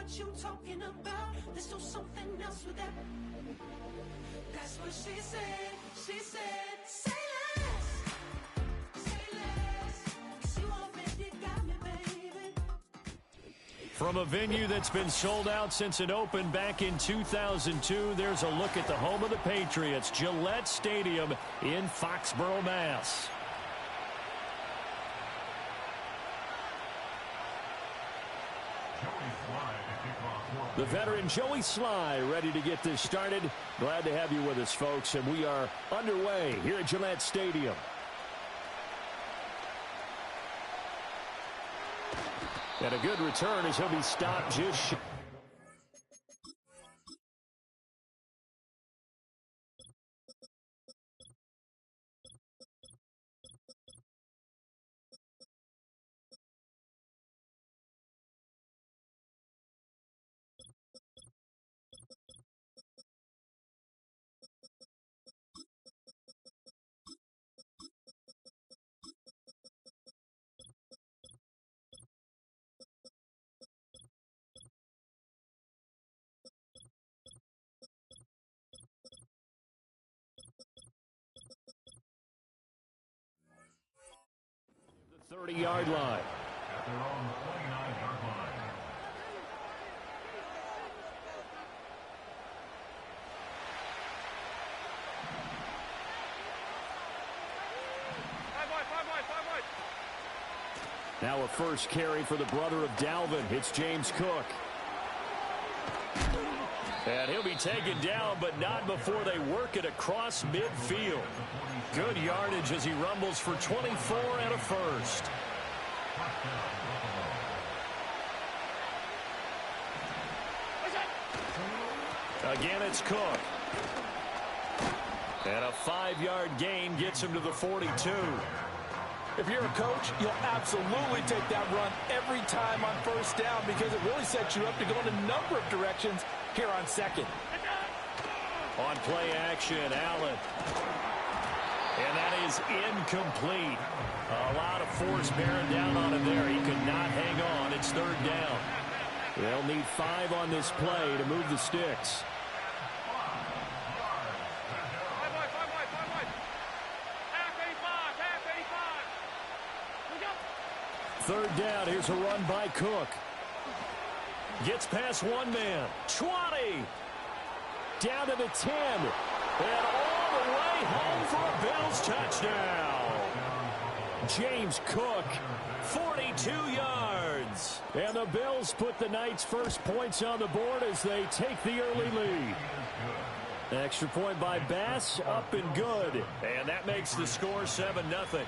what you talking about. Let's do something else with that. That's what she said. She said, say less. Say less. 'Cause you already got me, baby. From a venue that's been sold out since it opened back in 2002, there's a look at the home of the Patriots, Gillette Stadium in Foxborough, Mass. The veteran Joey Sly ready to get this started. Glad to have you with us, folks, and we are underway here at Gillette Stadium. And a good return as he'll be stopped just the 30-yard line. At their own 29-yard line. Now a first carry for the brother of Dalvin. It's James Cook. And he'll be taken down, but not before they work it across midfield. Good yardage as he rumbles for 24 and a first. Again, it's Cook. And a 5-yard gain gets him to the 42. If you're a coach, you'll absolutely take that run every time on first down because it really sets you up to go in a number of directions here on second. On play action, Allen. And that is incomplete. A lot of force bearing down on him there. He could not hang on. It's third down. They'll need 5 on this play to move the sticks. Third down, here's a run by Cook. Gets past one man. 20. Down to the 10. And all the way home for a Bills touchdown. James Cook, 42 yards. And the Bills put the Knights' first points on the board as they take the early lead. Extra point by Bass, up and good. And that makes the score 7-0.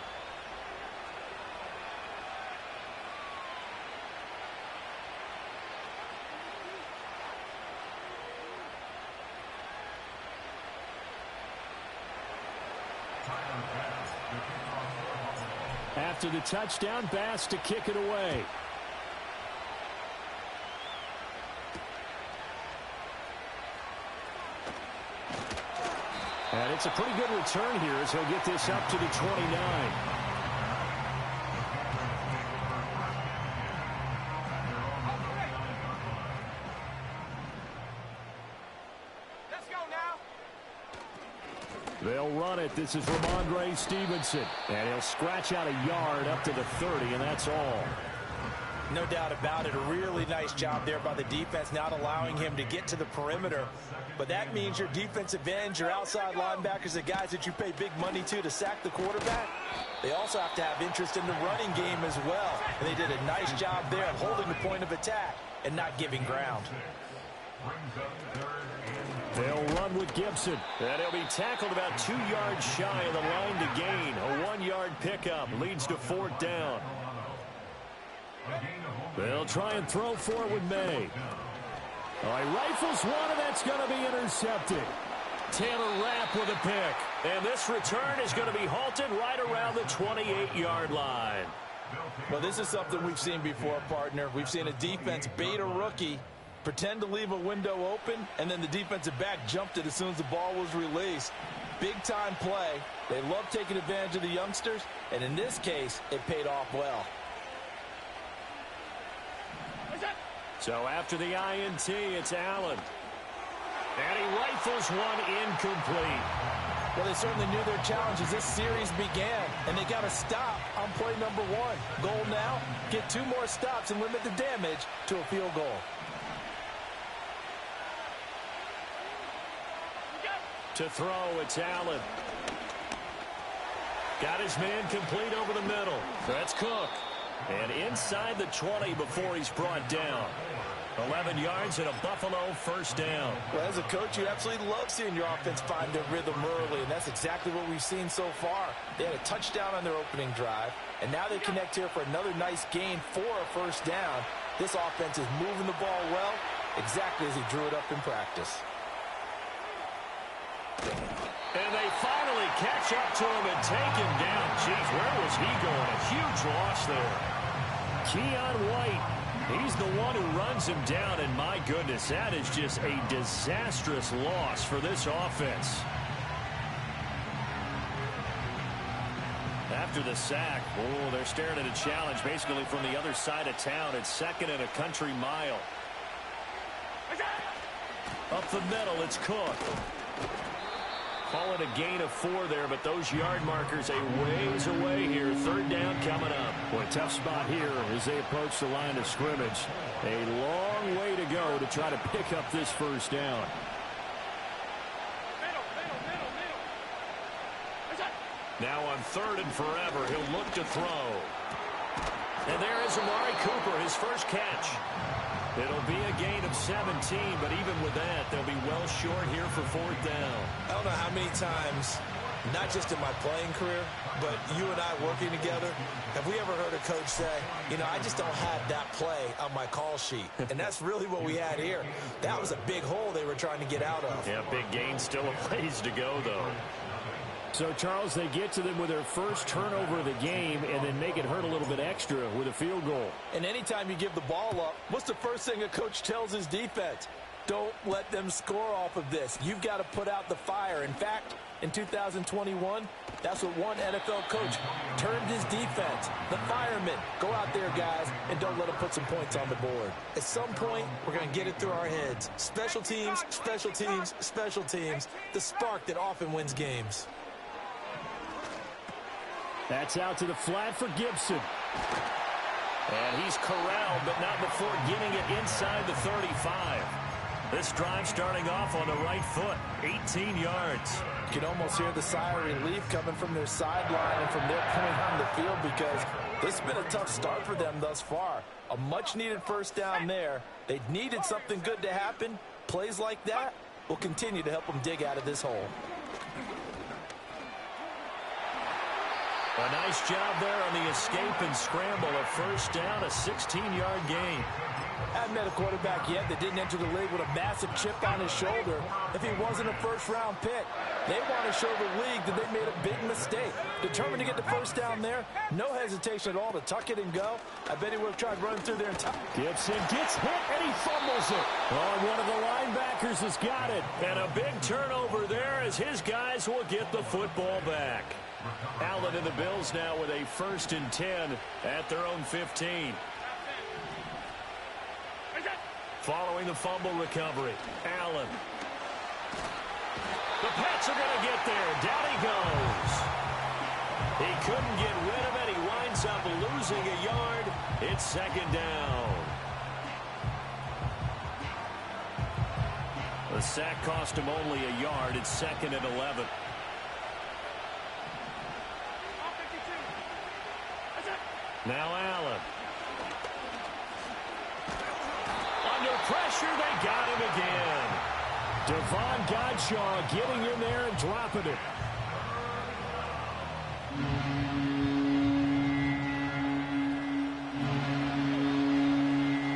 After the touchdown, Bass to kick it away. And it's a pretty good return here as he'll get this up to the 29. They'll run it. This is Ramondre Stevenson. And he'll scratch out a yard up to the 30, and that's all. No doubt about it. A really nice job there by the defense, not allowing him to get to the perimeter. But that means your defensive ends, your outside linebackers, the guys that you pay big money to sack the quarterback, they also have to have interest in the running game as well. And they did a nice job there of holding the point of attack and not giving ground. They'll run with Gibson. And he'll be tackled about 2 yards shy of the line to gain. A 1-yard pickup leads to fourth down. They'll try and throw for it with May. All right, rifles one, and that's going to be intercepted. Taylor Rapp with a pick. And this return is going to be halted right around the 28-yard line. Well, this is something we've seen before, partner. We've seen a defense bait a rookie, pretend to leave a window open, and then the defensive back jumped it as soon as the ball was released. Big-time play. They love taking advantage of the youngsters, and in this case, it paid off well. So after the INT, it's Allen. And he rifles one incomplete. Well, they certainly knew their challenge as this series began, and they got to stop on play number 1. Goal now, get 2 more stops and limit the damage to a field goal. To throw, it's Allen. Got his man complete over the middle. That's Cook. And inside the 20 before he's brought down. 11 yards and a Buffalo first down. Well, as a coach, you absolutely love seeing your offense find their rhythm early, and that's exactly what we've seen so far. They had a touchdown on their opening drive, and now they connect here for another nice gain for a first down. This offense is moving the ball well, exactly as he drew it up in practice. And they finally catch up to him and take him down. Jeez, where was he going? A huge loss there. Keon White, he's the one who runs him down, and my goodness, that is just a disastrous loss for this offense. After the sack, oh, they're staring at a challenge basically from the other side of town. It's 2nd and a country mile. Up the middle, it's Cook. Call it a gain of 4 there, but those yard markers a ways away here. 3rd down coming up. Boy, tough spot here as they approach the line of scrimmage. A long way to go to try to pick up this first down. Now on 3rd and forever, he'll look to throw. And there is Amari Cooper, his first catch. It'll be a gain of 17, but even with that, they'll be well short here for 4th down. I don't know how many times, not just in my playing career, but you and I working together, have we ever heard a coach say, you know, I just don't have that play on my call sheet. And that's really what we had here. That was a big hole they were trying to get out of. Yeah, big gain, still a ways to go, though. So, Charles, they get to them with their first turnover of the game and then make it hurt a little bit extra with a field goal. And anytime you give the ball up, what's the first thing a coach tells his defense? Don't let them score off of this. You've got to put out the fire. In fact, in 2021, that's what one NFL coach termed his defense. The firemen. Go out there, guys, and don't let them put some points on the board. At some point, we're going to get it through our heads. Special teams, special teams, special teams. The spark that often wins games. That's out to the flat for Gibson. And he's corralled, but not before getting it inside the 35. This drive starting off on the right foot, 18 yards. You can almost hear the sigh of relief coming from their sideline and from their point on the field because this has been a tough start for them thus far. A much-needed first down there. They needed something good to happen. Plays like that will continue to help them dig out of this hole. A nice job there on the escape and scramble. A first down, a 16-yard gain. Haven't met a quarterback yet that didn't enter the league with a massive chip on his shoulder if he wasn't a first-round pick. They want to show the league that they made a big mistake. Determined to get the first down there, no hesitation at all to tuck it and go. I bet he would have tried running through there and Gibson gets hit and he fumbles it. Oh, one of the linebackers has got it. And a big turnover there as his guys will get the football back. Allen and the Bills now with a 1st and 10 at their own 15. Following the fumble recovery, Allen. The Pats are going to get there. Down he goes. He couldn't get rid of it. He winds up losing a yard. It's 2nd down. The sack cost him only a yard. It's 2nd and 11. Now Allen. Under pressure, they got him again. Devon Godshaw getting in there and dropping it.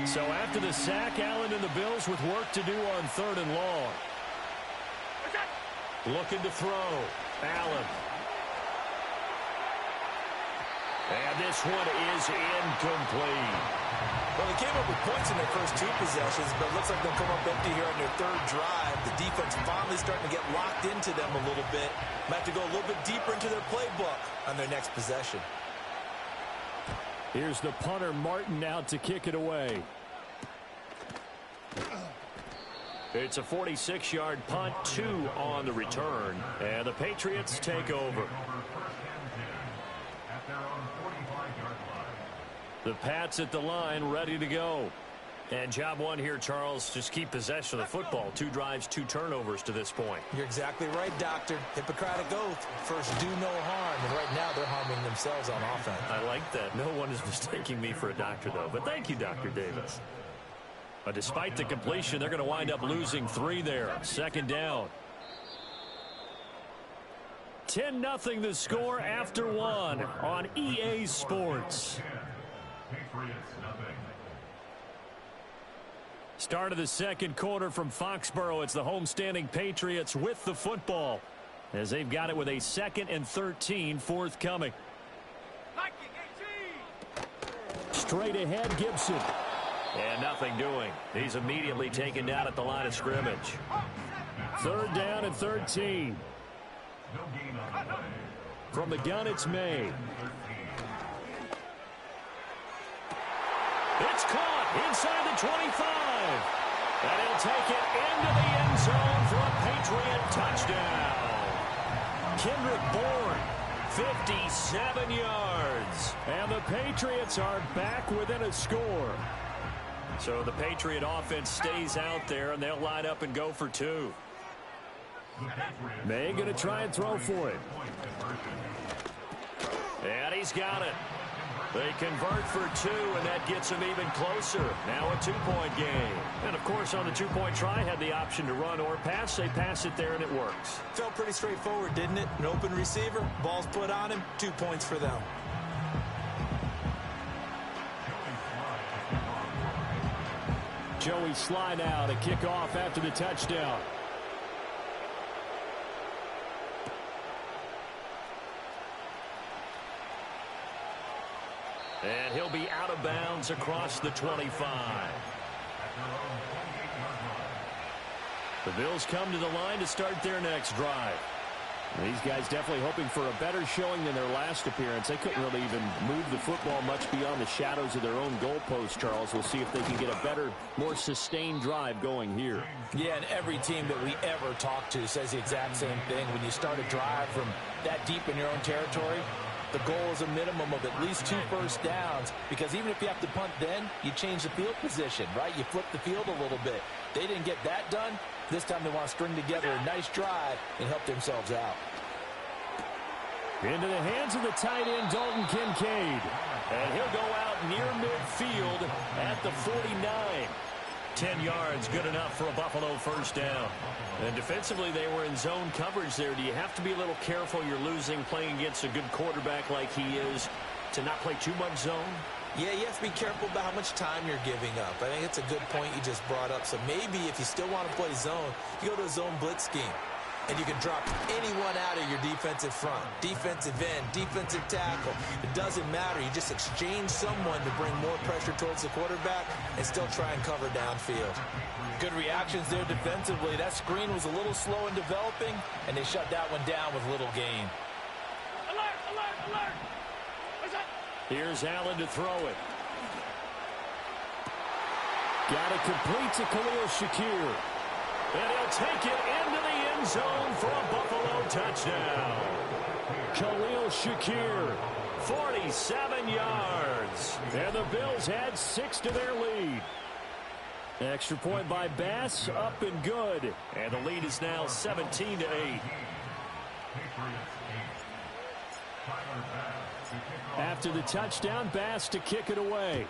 So after the sack, Allen and the Bills with work to do on 3rd and long. Looking to throw. Allen. And this one is incomplete. Well, they came up with points in their first 2 possessions, but it looks like they'll come up empty here on their 3rd drive. The defense finally starting to get locked into them a little bit. Might have to go a little bit deeper into their playbook on their next possession. Here's the punter, Martin, out to kick it away. It's a 46-yard punt, 2 on the return, and the Patriots take over. The Pats at the line, ready to go. And job one here, Charles, just keep possession of the football. 2 drives, 2 turnovers to this point. You're exactly right, Doctor. Hippocratic oath. First, do no harm. And right now, they're harming themselves on offense. I like that. No one is mistaking me for a doctor, though. But thank you, Dr. Davis. But despite the completion, they're going to wind up losing 3 there. Second down. 10-0 the score after 1 on EA Sports. Start of the second quarter from Foxborough. It's the homestanding Patriots with the football as they've got it with a 2nd and 13 forthcoming. Straight ahead, Gibson. And nothing doing. He's immediately taken down at the line of scrimmage. 3rd down and 13. From the gun, it's May. It's caught inside the 25. And he'll take it into the end zone for a Patriot touchdown. Kendrick Bourne, 57 yards. And the Patriots are back within a score. So the Patriot offense stays out there, and they'll line up and go for 2. May going to try and throw for it. And he's got it. They convert for 2, and that gets them even closer. Now a 2-point game. And, of course, on the 2-point try, had the option to run or pass. They pass it there, and it works. Felt pretty straightforward, didn't it? An open receiver, ball's put on him, 2 points for them. Joey Sly now to kick off after the touchdown. And he'll be out of bounds across the 25. The Bills come to the line to start their next drive. These guys definitely hoping for a better showing than their last appearance. They couldn't really even move the football much beyond the shadows of their own goalpost, Charles. We'll see if they can get a better, more sustained drive going here. Yeah, and every team that we ever talk to says the exact same thing. When you start a drive from that deep in your own territory, the goal is a minimum of at least 2 first downs, because even if you have to punt then, you change the field position, right? You flip the field a little bit. They didn't get that done. This time they want to string together a nice drive and help themselves out. Into the hands of the tight end, Dalton Kincaid. And he'll go out near midfield at the 49. 10 yards, good enough for a Buffalo first down. And defensively, they were in zone coverage there. Do you have to be a little careful? You're losing playing against a good quarterback like he is to not play too much zone? Yeah, you have to be careful about how much time you're giving up. I think it's a good point you just brought up. So maybe if you still want to play zone, you go to a zone blitz scheme. And you can drop anyone out of your defensive front. Defensive end, defensive tackle. It doesn't matter. You just exchange someone to bring more pressure towards the quarterback and still try and cover downfield. Good reactions there defensively. That screen was a little slow in developing, and they shut that one down with little gain. Alert, alert, alert! Here's Allen to throw it. Got it complete to Khalil Shakir. And he'll take it into the end zone for a Buffalo touchdown. Khalil Shakir, 47 yards. And the Bills had 6 to their lead. Extra point by Bass, up and good. And the lead is now 17-8. After the touchdown, Bass to kick it away.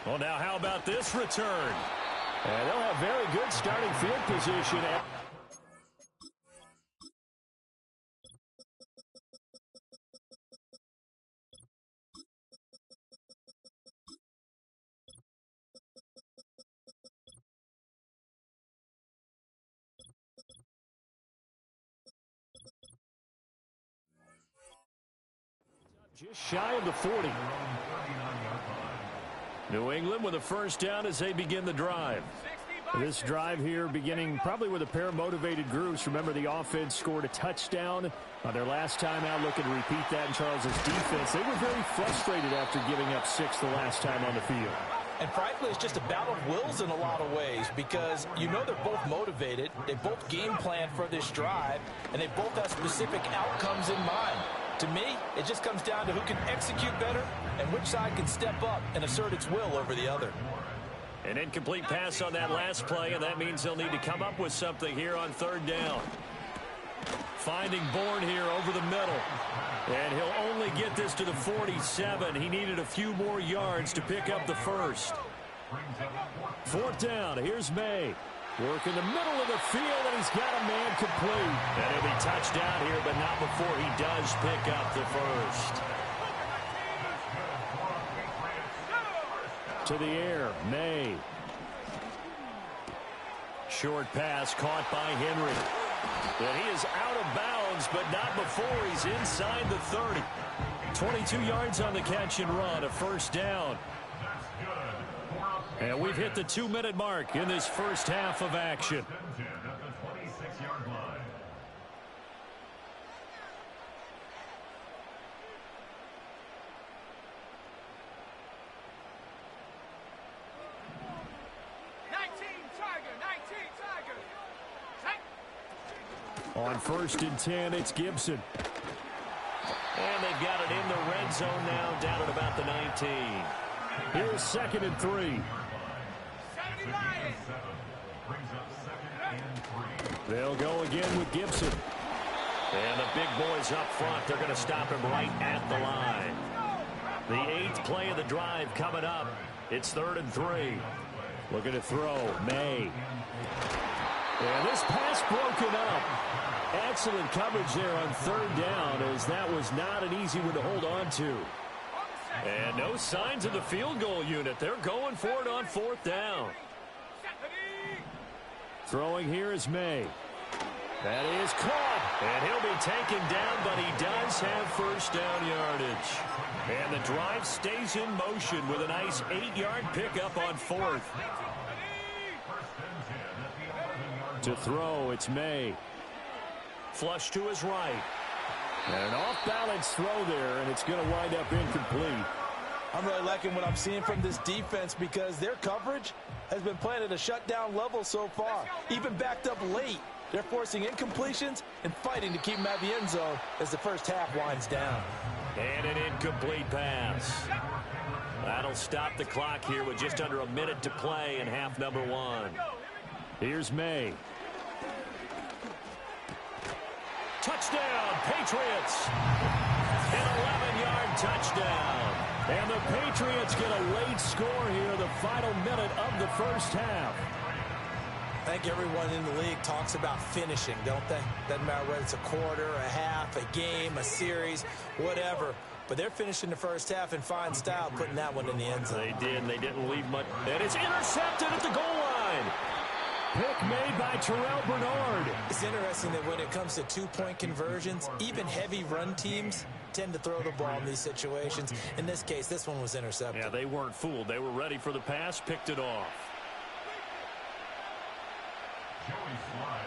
Well, now how about this return? And they'll have very good starting field position. Just shy of the 40. New England with a first down as they begin the drive. 60 This drive here beginning probably with a pair of motivated groups. Remember, the offense scored a touchdown on their last time out. Looking to repeat that in Charles's defense. They were very frustrated after giving up 6 the last time on the field. And frankly, it's just a battle of wills in a lot of ways because you know they're both motivated. They both game plan for this drive, and they both have specific outcomes in mind. To me, it just comes down to who can execute better and which side can step up and assert its will over the other. An incomplete pass on that last play, and that means they'll need to come up with something here on 3rd down. Finding Bourne here over the middle. And he'll only get this to the 47. He needed a few more yards to pick up the first. 4th down. Here's May. Work in the middle of the field, and he's got a man complete. And he'll be touched down here, but not before he does pick up the first. To the air, May. Short pass caught by Henry. And he is out of bounds, but not before he's inside the 30. 22 yards on the catch and run, a 1st down. And we've hit the 2-minute mark in this first half of action. On 1st and 10, it's Gibson. And they've got it in the red zone now, down at about the 19. Here's 2nd and 3. They'll go again with Gibson. And the big boys up front, they're going to stop him right at the line. The 8th play of the drive coming up. It's 3rd and 3. Looking to throw, May. And this pass broken up. Excellent coverage there on 3rd down, as that was not an easy one to hold on to. And no signs of the field goal unit. They're going for it on 4th down. Throwing here is May. That is caught. And he'll be taken down, but he does have 1st down yardage. And the drive stays in motion with a nice 8-yard pickup on 4th. To throw, it's May. Flush to his right. And an off-balance throw there, and it's going to wind up incomplete. I'm really liking what I'm seeing from this defense because their coverage has been playing at a shutdown level so far. Even backed up late, they're forcing incompletions and fighting to keep them out of the end zone as the first half winds down. And an incomplete pass. That'll stop the clock here with just under a minute to play in half number 1. Here's May. Touchdown, Patriots. An 11-yard touchdown. And the Patriots get a late score here, the final minute of the first half. I think everyone in the league talks about finishing, don't they? Doesn't matter whether it's a quarter, a half, a game, a series, whatever. But they're finishing the first half in fine style, putting that one in the end zone. They did, and they didn't leave much. And it's intercepted at the goal line. Pick made by Terrell Bernard. It's interesting that when it comes to 2-point conversions, even heavy run teams tend to throw the ball in these situations. In this case, this one was intercepted. Yeah, they weren't fooled. They were ready for the pass, picked it off.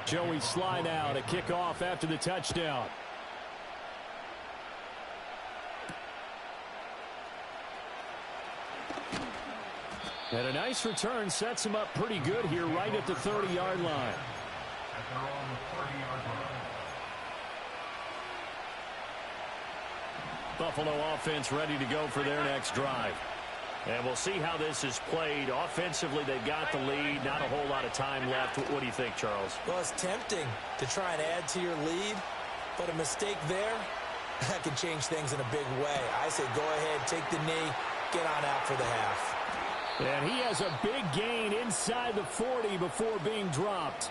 Joey Slye now to kick off after the touchdown. And a nice return sets him up pretty good here right at the 30-yard line. Buffalo offense ready to go for their next drive. And we'll see how this is played. Offensively, they got the lead. Not a whole lot of time left. What do you think, Charles? Well, it's tempting to try and add to your lead, but a mistake there, that can change things in a big way. I say go ahead, take the knee, get on out for the half. And he has a big gain inside the 40 before being dropped.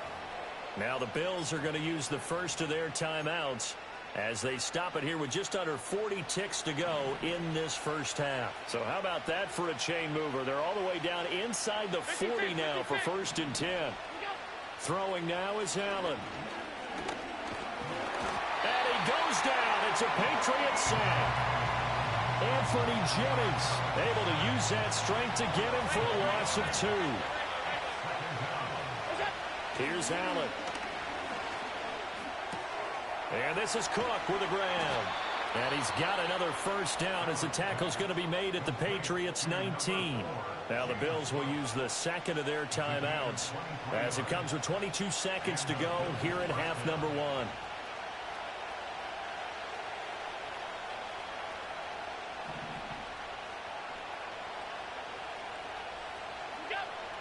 Now the Bills are going to use the first of their timeouts as they stop it here with just under 40 ticks to go in this first half. So how about that for a chain mover? They're all the way down inside the 40 now for 1st and 10. Throwing now is Allen. And he goes down. It's a Patriot sack. Anthony Jennings able to use that strength to get him for a loss of 2. Here's Allen. And this is Cook with a grab. And he's got another first down as the tackle's going to be made at the Patriots 19. Now the Bills will use the second of their timeouts as it comes with 22 seconds to go here in half number 1.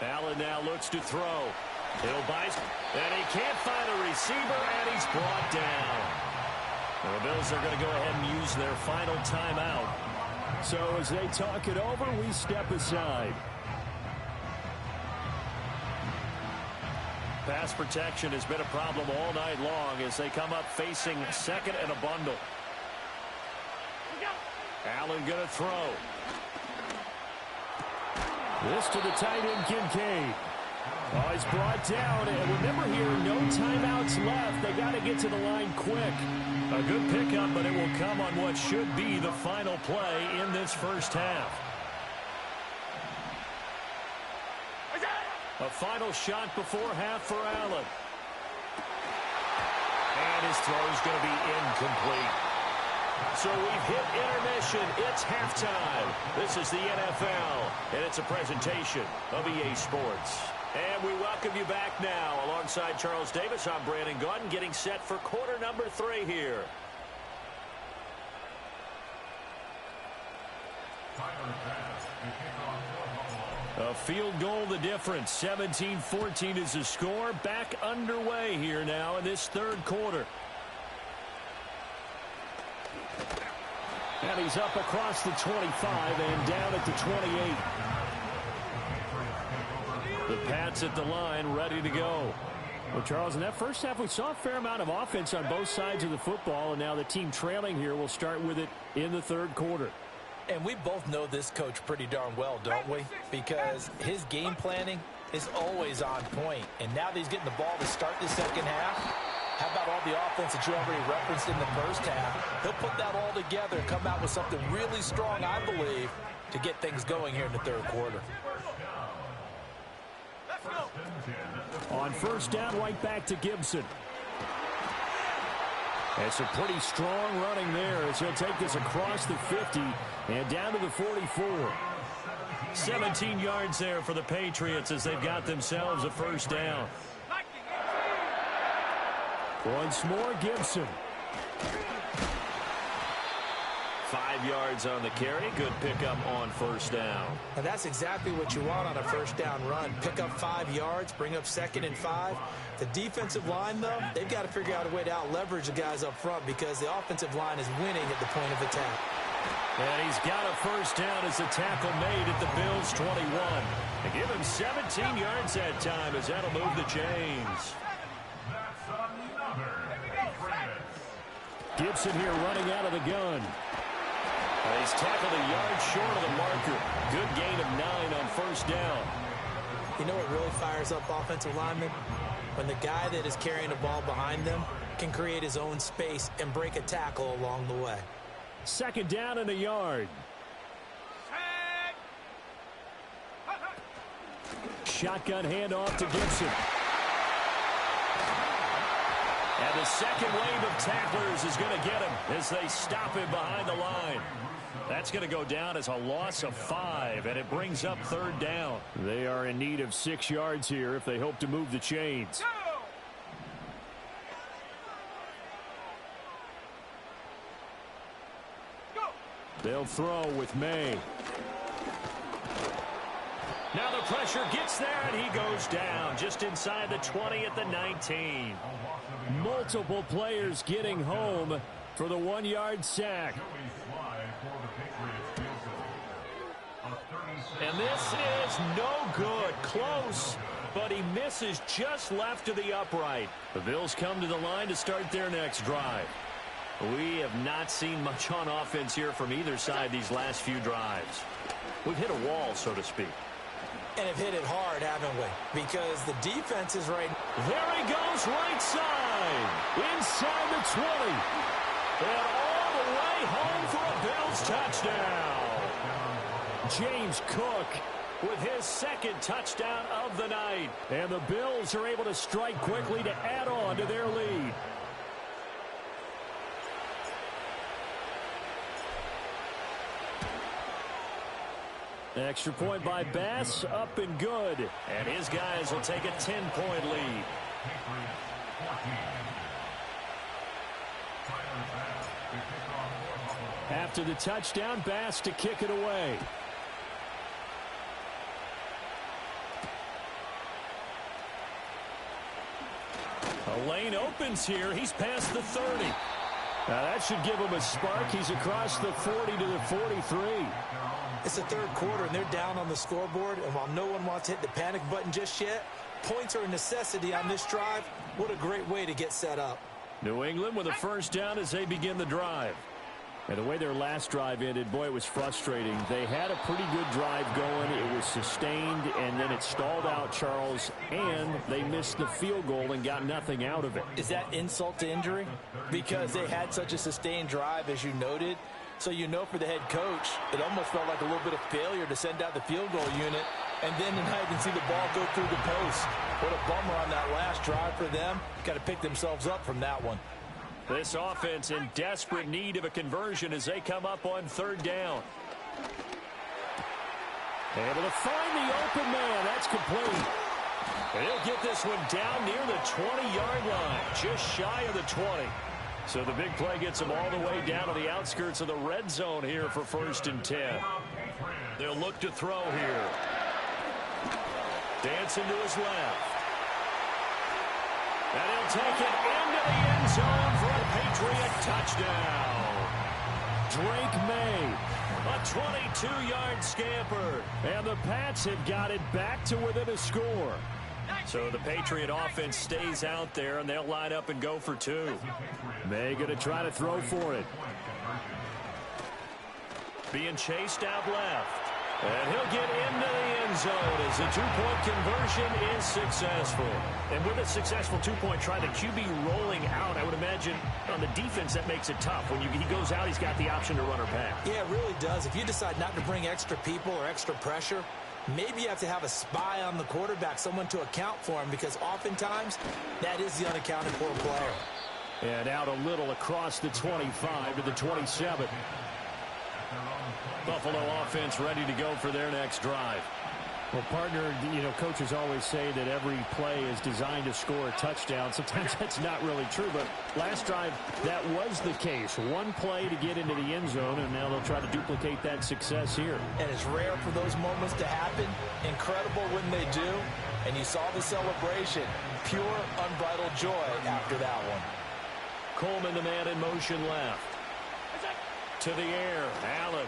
Allen now looks to throw. He'll buy, and he can't find a receiver, and he's brought down. And the Bills are going to go ahead and use their final timeout. So as they talk it over, we step aside. Pass protection has been a problem all night long as they come up facing second and a bundle. Allen going to throw. This to the tight end, Kincaid. Oh, he's brought down. And remember here, no timeouts left. They got to get to the line quick. A good pickup, but it will come on what should be the final play in this first half. A final shot before half for Allen. And his throw is going to be incomplete. So we've hit intermission. It's halftime. This is the NFL, and it's a presentation of EA Sports. And we welcome you back now. Alongside Charles Davis, I'm Brandon Gaudin, getting set for quarter number 3 here. A field goal the difference. 17-14 is the score. Back underway here now in this third quarter. And he's up across the 25 and down at the 28. The Pats at the line, ready to go. Well, Charles, in that first half, we saw a fair amount of offense on both sides of the football, and now the team trailing here will start with it in the third quarter. And we both know this coach pretty darn well, don't we? Because his game planning is always on point. And now that he's getting the ball to start the second half, how about all the offense that you already referenced in the first half? He'll put that all together and come out with something really strong, I believe, to get things going here in the third quarter. On first down, right back to Gibson. It's a pretty strong running there as he'll take this across the 50 and down to the 44. 17 yards there for the Patriots as they've got themselves a first down. Once more, Gibson. 5 yards on the carry. Good pickup on first down. And that's exactly what you want on a first down run. Pick up 5 yards, bring up 2nd and 5. The defensive line, though, they've got to figure out a way to out-leverage the guys up front because the offensive line is winning at the point of attack. And he's got a first down as the tackle made at the Bills' 21. They give him 17 yards that time as that'll move the chains. Gibson here running out of the gun. He's tackled a yard short of the marker. Good gain of 9 on first down. You know what really fires up offensive linemen? When the guy that is carrying the ball behind them can create his own space and break a tackle along the way. Second down and a yard. Shotgun handoff to Gibson. And the second wave of tacklers is going to get him as they stop him behind the line. That's going to go down as a loss of 5, and it brings up third down. They are in need of 6 yards here if they hope to move the chains. They'll throw with May. Now the pressure gets there, and he goes down just inside the 20 at the 19. Multiple players getting home for the 1-yard sack. And this is no good. Close, but he misses just left to the upright. The Bills come to the line to start their next drive. We have not seen much on offense here from either side these last few drives. We've hit a wall, so to speak. And have hit it hard, haven't we? Because the defense is right. There he goes, right side. Inside the 20. And all the way home for a Bills touchdown. James Cook with his second touchdown of the night. And the Bills are able to strike quickly to add on to their lead. Extra point by Bass, up and good. And his guys will take a 10-point lead. After the touchdown, Bass to kick it away. A lane opens here. He's past the 30. Now that should give him a spark. He's across the 40 to the 43. It's the third quarter, and they're down on the scoreboard. And while no one wants to hit the panic button just yet, points are a necessity on this drive. What a great way to get set up. New England with a first down as they begin the drive. And the way their last drive ended, boy, it was frustrating. They had a pretty good drive going. It was sustained, and then it stalled out, Charles, and they missed the field goal and got nothing out of it. Is that insult to injury? Because they had such a sustained drive, as you noted. So you know for the head coach, it almost felt like a little bit of failure to send out the field goal unit. And then tonight you can see the ball go through the post. What a bummer on that last drive for them. Got to pick themselves up from that one. This offense in desperate need of a conversion as they come up on third down. Able to find the open man. That's complete. And he'll get this one down near the 20-yard line, just shy of the 20. So the big play gets them all the way down to the outskirts of the red zone here for 1st and 10. They'll look to throw here. Dancing to his left. And he'll take it into the end zone for a Patriot touchdown. Drake May, a 22-yard scamper. And the Pats have got it back to within a score. So the Patriot offense stays out there, and they'll line up and go for two. May going to try to throw for it. Being chased out left. And he'll get into the end zone as the two-point conversion is successful. And with a successful two-point try, the QB rolling out, I would imagine on the defense that makes it tough. When he goes out, he's got the option to run or pass. Yeah, it really does. If you decide not to bring extra people or extra pressure, maybe you have to have a spy on the quarterback, someone to account for him, because oftentimes that is the unaccounted for player. And out a little across the 25 to the 27. Buffalo offense ready to go for their next drive. Well, partner, coaches always say that every play is designed to score a touchdown. Sometimes that's not really true, but last drive, that was the case. One play to get into the end zone, and now they'll try to duplicate that success here. And it's rare for those moments to happen. Incredible when they do. And you saw the celebration. Pure, unbridled joy after that one. Coleman, the man in motion left. To the air, Allen.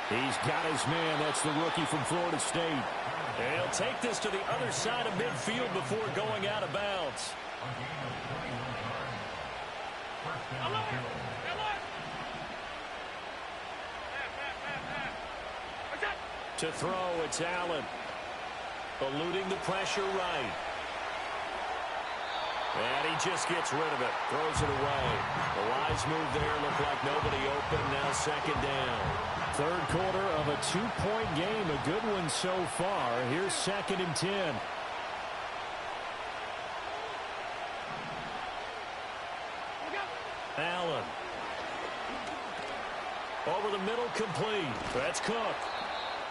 He's got his man. That's the rookie from Florida State. And he'll take this to the other side of midfield before going out of bounds. To throw, it's Allen. Eluding the pressure right. And he just gets rid of it. Throws it away. The wise move there. Looked like nobody open. Now second down. Third quarter of a two-point game. A good one so far. Here's 2nd and 10. Allen. Over the middle, complete. That's Cook.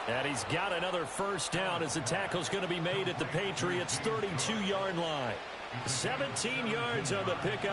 And he's got another first down as the tackle's going to be made at the Patriots' 32-yard line. 17 yards on the pickup.